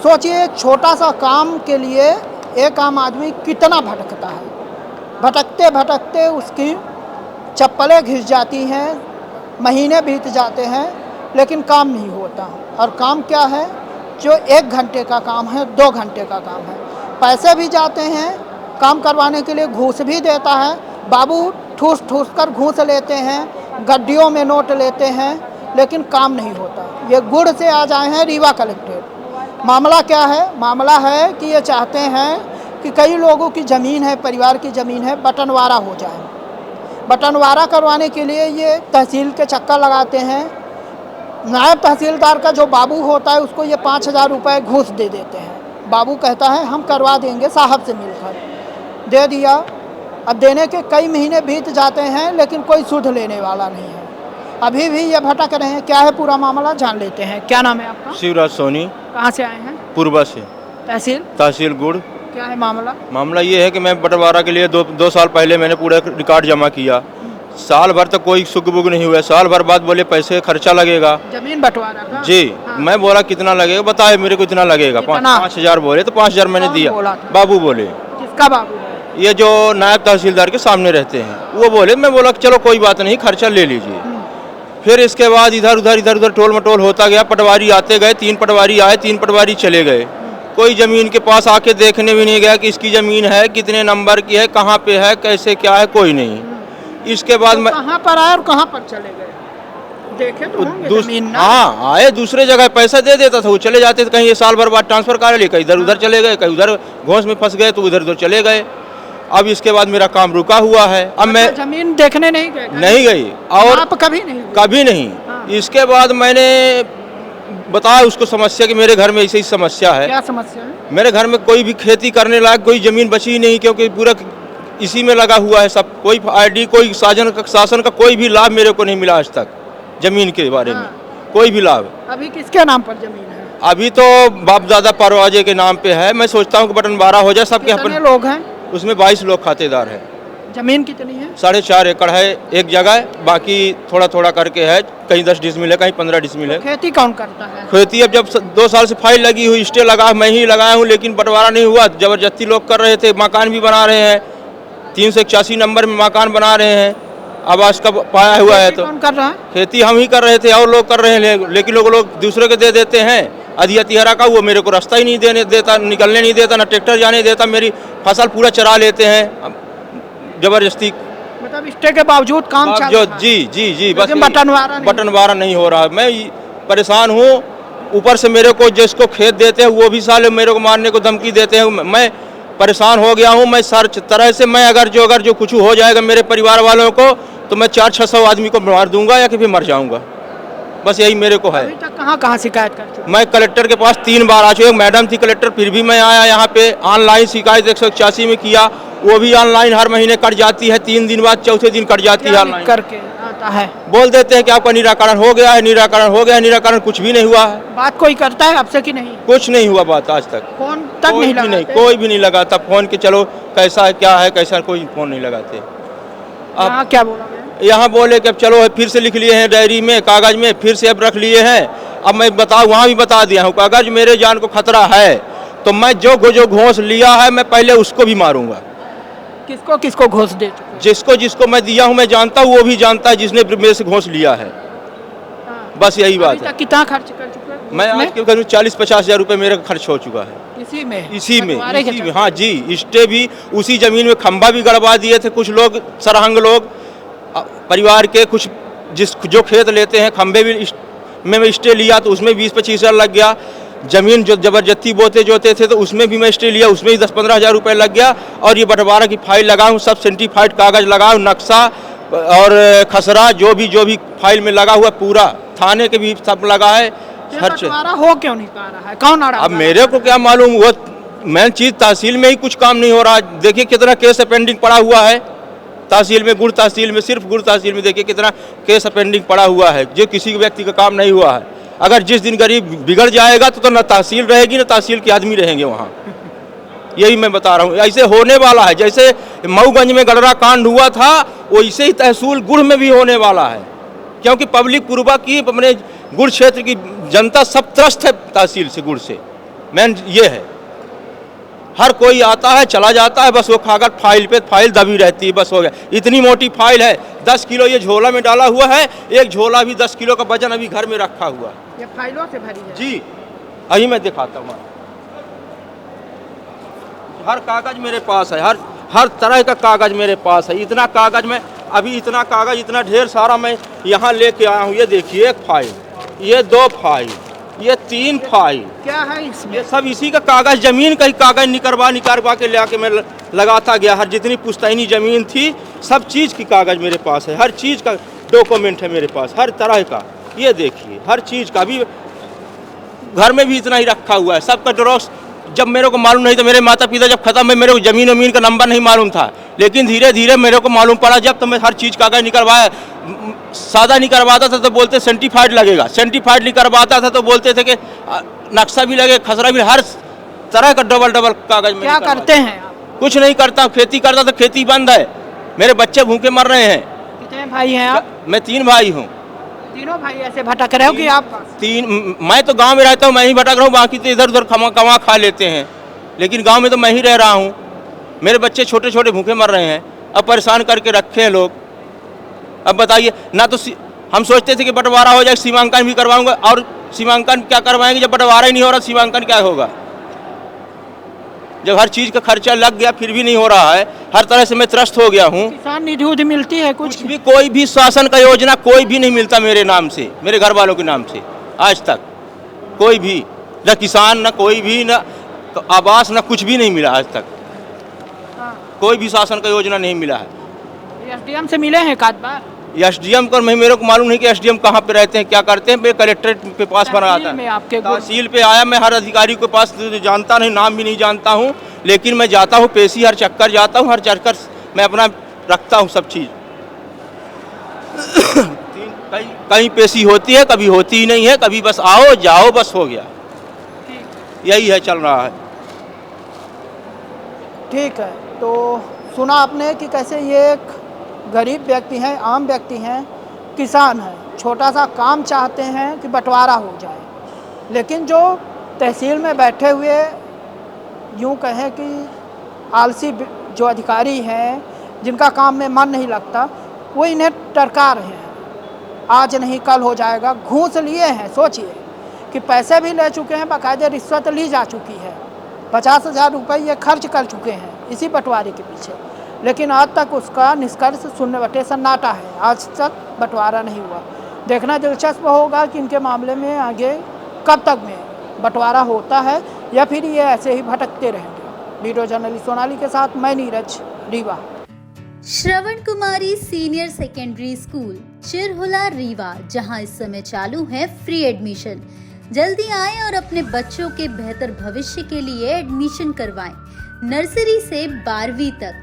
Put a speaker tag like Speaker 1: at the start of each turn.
Speaker 1: सोचिए एक छोटा सा काम के लिए एक आम आदमी कितना भटकता है। भटकते भटकते उसकी चप्पलें घिस जाती हैं, महीने बीत जाते हैं, लेकिन काम नहीं होता। और काम क्या है? जो 1 घंटे का काम है, 2 घंटे का काम है। पैसे भी जाते हैं, काम करवाने के लिए घूस भी देता है। बाबू ठूस ठूस कर घूस लेते हैं, गड्डियों में नोट लेते हैं, लेकिन काम नहीं होता। ये गुड़ से आ जाए हैं रीवा कलेक्टेड। मामला क्या है? मामला है कि ये चाहते हैं कि कई लोगों की ज़मीन है, परिवार की ज़मीन है, बंटवारा हो जाए। बंटवारा करवाने के लिए ये तहसील के चक्कर लगाते हैं। नायब तहसीलदार का जो बाबू होता है उसको ये 5,000 रुपये घूस दे देते हैं। बाबू कहता है हम करवा देंगे साहब से मिलकर। दे दिया। अब देने के कई महीने बीत जाते हैं, लेकिन कोई सुध लेने वाला नहीं है। अभी भी ये भटक रहे हैं। क्या है पूरा मामला, जान लेते हैं। क्या नाम है आपका?
Speaker 2: शिवराज सोनी।
Speaker 1: कहाँ से आए हैं?
Speaker 2: पूर्वा से। तहसील गुड़।
Speaker 1: क्या है मामला?
Speaker 2: मामला ये है कि मैं बंटवारा के लिए दो साल पहले मैंने पूरा रिकॉर्ड जमा किया। साल भर तक कोई सुख बुग नहीं हुआ। साल भर बाद बोले पैसे खर्चा लगेगा।
Speaker 1: जमीन बंटवारा का?
Speaker 2: जी।
Speaker 1: हाँ।
Speaker 2: मैं बोला कितना लगेगा, बताए मेरे को इतना लगेगा। 5,000 बोले तो 5,000 मैंने दिया। बाबू बोले।
Speaker 1: किसका बाबू है?
Speaker 2: ये जो नायब तहसीलदार के सामने रहते हैं वो बोले। मैं बोला चलो कोई बात नहीं, खर्चा ले लीजिए। फिर इसके बाद इधर उधर टोल मटोल होता गया। पटवारी आते गए, 3 पटवारी आए, 3 पटवारी चले गए। कोई ज़मीन के पास आके देखने भी नहीं गया कि इसकी ज़मीन है, कितने नंबर की है, कहाँ पे है, कैसे क्या है, कोई नहीं। इसके बाद मैं
Speaker 1: कहाँ पर आए और कहाँ पर चले गए? देखे तो होंगे ज़मीन ना?
Speaker 2: हाँ, आए दूसरे जगह पैसा दे देता था, वो चले जाते थे। कहीं ये साल भर बाद ट्रांसफ़र करा लिए, कहीं इधर उधर चले गए, कहीं उधर घोंस में फंस गए तो उधर उधर चले गए। अब इसके बाद मेरा काम रुका हुआ है। अब मैं
Speaker 1: जमीन देखने नहीं गए?
Speaker 2: नहीं गई। और
Speaker 1: आप कभी नहीं?
Speaker 2: कभी नहीं।
Speaker 1: हाँ।
Speaker 2: इसके बाद मैंने बताया उसको समस्या कि मेरे घर में ऐसी समस्या है।
Speaker 1: क्या समस्या है?
Speaker 2: मेरे घर में कोई भी खेती करने लायक कोई ज़मीन बची नहीं, क्योंकि पूरा इसी में लगा हुआ है सब। कोई आईडी, कोई शासन का कोई भी लाभ मेरे को नहीं मिला आज तक ज़मीन के बारे में। कोई भी लाभ।
Speaker 1: अभी किसके नाम पर ज़मीन है?
Speaker 2: अभी तो बाप दादा परवाजे के नाम पे है। मैं सोचता हूँ कि बंटवारा हो जाए सबके।
Speaker 1: कितने लोग हैं
Speaker 2: उसमें 22 लोग खातेदार हैं।
Speaker 1: जमीन कितनी है?
Speaker 2: 4.5 एकड़ है एक जगह, बाकी थोड़ा थोड़ा करके है। कहीं 10 डिसमिल है, कहीं 15 डिसमिल है।
Speaker 1: खेती कौन करता है?
Speaker 2: खेती अब जब 2 साल से फाइल लगी हुई, स्टे लगा, मैं ही लगाया हूँ, लेकिन बंटवारा नहीं हुआ। जबरदस्ती लोग कर रहे थे। मकान भी बना रहे हैं, 381 नंबर में मकान बना रहे हैं। आवास का पाया हुआ है। तो
Speaker 1: कौन कर रहा है?
Speaker 2: खेती हम ही कर रहे थे और लोग कर रहे हैं, लेकिन लोग दूसरे के दे देते हैं। अधिहरा का वो मेरे को रास्ता ही नहीं देने देता, निकलने नहीं देता, ना ट्रैक्टर जाने देता। मेरी फसल पूरा चरा लेते हैं जबरदस्ती।
Speaker 1: मतलब स्टे के बावजूद काम चल रहा है?
Speaker 2: जी बस
Speaker 1: बंटवारा
Speaker 2: नहीं हो रहा। मैं परेशान हूँ। ऊपर से मेरे को जिसको खेत देते हैं वो भी साले मेरे को मारने को धमकी देते हैं। मैं परेशान हो गया हूँ। मैं हर तरह से मैं अगर जो कुछ हो जाएगा मेरे परिवार वालों को, तो मैं 400-600 आदमी को मार दूंगा या कि फिर मर जाऊंगा। बस यही मेरे को है।
Speaker 1: अभी तक कहाँ शिकायत कर चुके?
Speaker 2: मैं कलेक्टर के पास 3 बार आ चुका। मैडम थी कलेक्टर, फिर भी मैं आया यहाँ पे। ऑनलाइन शिकायत 181 में किया, वो भी ऑनलाइन हर महीने कट जाती है। 3 दिन बाद चौथे दिन कट जाती है। ऑनलाइन
Speaker 1: करके आता है,
Speaker 2: बोल देते हैं कि आपका निराकरण हो गया है, निराकरण हो गया है। निराकरण कुछ भी नहीं हुआ है।
Speaker 1: बात कोई करता है आपसे कि नहीं?
Speaker 2: कुछ नहीं हुआ बात आज तक।
Speaker 1: फोन तक नहीं लगाते?
Speaker 2: कोई भी नहीं लगाता फोन के। चलो कैसा है, क्या है, कैसा, कोई फोन नहीं लगाते।
Speaker 1: अब क्या बोला?
Speaker 2: यहाँ बोले कि अब चलो फिर से लिख लिए हैं डायरी में, कागज में, फिर से अब रख लिए हैं। अब मैं वहाँ भी बता दिया हूँ, अगर मेरे जान को खतरा है तो मैं जो घोंस लिया है मैं पहले उसको भी मारूंगा।
Speaker 1: किसको घोंस दे?
Speaker 2: जिसको मैं दिया हूँ मैं जानता हूँ, वो भी जानता है जिसने मेरे से घोंस लिया है। बस यही बात है।
Speaker 1: कितना खर्च कर चुका है?
Speaker 2: मैं आज के करीब 40-50 हज़ार रुपये मेरे खर्च हो चुका है इसी में। हाँ जी, स्टे भी उसी जमीन में, खंभा भी गड़वा दिए थे कुछ लोग, सरहंग लोग परिवार के। कुछ जो खेत लेते हैं खंभे भी में स्टे लिया तो उसमें 20-25 हज़ार लग गया। ज़मीन जो जबरदस्ती जोते थे तो उसमें भी मैं स्टे लिया, उसमें ही 10-15 हज़ार रुपये लग गया। और ये बंटवारा की फाइल लगा हूँ, सब सर्टिफाइड कागज़ लगा हूँ, नक्शा और खसरा जो भी फाइल में लगा हुआ पूरा, थाने के भी सब लगा है।
Speaker 1: बंटवारा हो क्यों नहीं पा रहा है? कौन आ रहा है?
Speaker 2: अब मेरे को क्या मालूम। वो मेन चीज़ तहसील में ही कुछ काम नहीं हो रहा। देखिए कितना केस पेंडिंग पड़ा हुआ है तहसील में, गुड़ तहसील में, सिर्फ गुड़ तहसील में देखिए कितना केस पेंडिंग पड़ा हुआ है, जो किसी व्यक्ति का काम नहीं हुआ है। अगर जिस दिन गरीब बिगड़ जाएगा तो न तहसील रहेगी, न तहसील के आदमी रहेंगे वहाँ। यही मैं बता रहा हूँ, ऐसे होने वाला है। जैसे मऊगंज में गडरा कांड हुआ था, वैसे ही तहसील गुड़ में भी होने वाला है। क्योंकि पब्लिक पूर्वा की, अपने गुड़ क्षेत्र की जनता सब त्रस्त है तहसील से, गुड़ से। मेन ये है। हर कोई आता है चला जाता है, बस वो खाकर फाइल पे फाइल दबी रहती है, बस हो गया। इतनी मोटी फाइल है, 10 किलो ये झोला में डाला हुआ है, एक झोला भी 10 किलो का वजन अभी घर में रखा हुआ है।
Speaker 1: ये फाइलों से भरी है
Speaker 2: जी, अभी मैं दिखाता हूँ। हर कागज मेरे पास है, हर तरह का कागज मेरे पास है। इतना कागज मैं अभी इतना कागज इतना ढेर सारा मैं यहाँ लेके आया हूँ। ये देखिए, एक फाइल, ये 2 फाइल, ये 3 फाइल।
Speaker 1: क्या है इसमें?
Speaker 2: ये सब इसी का कागज, जमीन का ही कागज निकलवा के ले आके मैं लगाता गया। हर जितनी पुश्तैनी जमीन थी, सब चीज़ की कागज मेरे पास है, हर चीज़ का डॉक्यूमेंट है मेरे पास, हर तरह का। ये देखिए, हर चीज़ का। अभी घर में भी इतना ही रखा हुआ है, सबका ड्रॉस। जब मेरे को मालूम नहीं था, मेरे माता पिता जब खत्म है, मेरे को जमीन वमीन का नंबर नहीं मालूम था, लेकिन धीरे धीरे मेरे को मालूम पड़ा जब, तो मैं हर चीज़ कागज निकलवाया। सादा नहीं करवाता था तो बोलते सर्टिफाइड लगेगा, सर्टिफाइड नहीं करवाता था तो बोलते थे कि नक्शा भी लगे, खसरा भी, हर तरह का डबल कागज में।
Speaker 1: क्या करते हैं आप?
Speaker 2: कुछ नहीं करता, खेती करता तो खेती बंद है, मेरे बच्चे भूखे मर रहे हैं।
Speaker 1: कितने भाई हैं आप?
Speaker 2: मैं 3 भाई हूँ।
Speaker 1: तीनों भाई ऐसे भटक रहे हो कि आप?
Speaker 2: 3, मैं तो गांव में रहता हूँ, मैं ही भटक रहा हूँ, बाकी तो इधर उधर कमा खा लेते हैं, लेकिन गांव में तो मैं ही रह रहा हूँ। मेरे बच्चे छोटे छोटे भूखे मर रहे हैं, अब परेशान करके रखे हैं लोग। अब बताइए ना, तो हम सोचते थे कि बंटवारा हो जाए, सीमांकन भी करवाऊंगा, और सीमांकन क्या करवाएंगे जब बंटवारा ही नहीं हो रहा, सीमांकन क्या होगा? जब हर चीज़ का खर्चा लग गया फिर भी नहीं हो रहा है, हर तरह से मैं त्रस्त हो गया हूँ।
Speaker 1: किसान निधि उधि मिलती है कुछ
Speaker 2: भी? कोई भी शासन का योजना कोई भी नहीं मिलता मेरे नाम से, मेरे घर वालों के नाम से आज तक कोई भी, न किसान, न कोई भी, न आवास, न कुछ भी नहीं मिला आज तक। कोई भी शासन का योजना नहीं मिला है।
Speaker 1: एसडीएम से मिले हैं एक आध बार?
Speaker 2: एसडीएम को मेरे को मालूम नहीं कि एसडीएम कहाँ पे रहते हैं, क्या करते हैं। मैं कलेक्ट्रेट पे पास बना आता है,
Speaker 1: आपके
Speaker 2: तहसील पे आया, मैं हर अधिकारी के पास जानता नहीं, नाम भी नहीं जानता हूँ, लेकिन मैं जाता हूँ पेशी, हर चक्कर जाता हूँ, हर चक्कर मैं अपना रखता हूँ सब चीज़। कहीं पेशी होती है, कभी होती ही नहीं है, कभी बस आओ जाओ, बस हो गया, यही है, चल रहा है।
Speaker 1: ठीक है, तो सुना आपने कि कैसे ये एक गरीब व्यक्ति हैं, आम व्यक्ति हैं, किसान हैं, छोटा सा काम चाहते हैं कि बंटवारा हो जाए, लेकिन जो तहसील में बैठे हुए यूँ कहें कि आलसी जो अधिकारी हैं, जिनका काम में मन नहीं लगता, वो इन्हें टरका रहे हैं। आज नहीं कल हो जाएगा, घूस लिए हैं। सोचिए कि पैसे भी ले चुके हैं, बाकायदे रिश्वत ली जा चुकी है, 50,000 रुपये ये खर्च कर चुके हैं इसी बंटवारे के पीछे, लेकिन आज तक उसका निष्कर्ष शून्य बटे सन्नाटा है। आज तक बंटवारा नहीं हुआ। देखना दिलचस्प होगा कि इनके मामले में आगे कब तक में बंटवारा होता है या फिर ये ऐसे ही भटकते रहेंगे। वीडियो जर्नलिस्ट सोनाली के साथ मैं नीरज, रीवा।
Speaker 3: श्रवण कुमारी senior secondary school Chirhula, Rewa, जहां इस समय चालू है फ्री एडमिशन। जल्दी आएं और अपने बच्चों के बेहतर भविष्य के लिए एडमिशन करवाएं। नर्सरी से 12वीं तक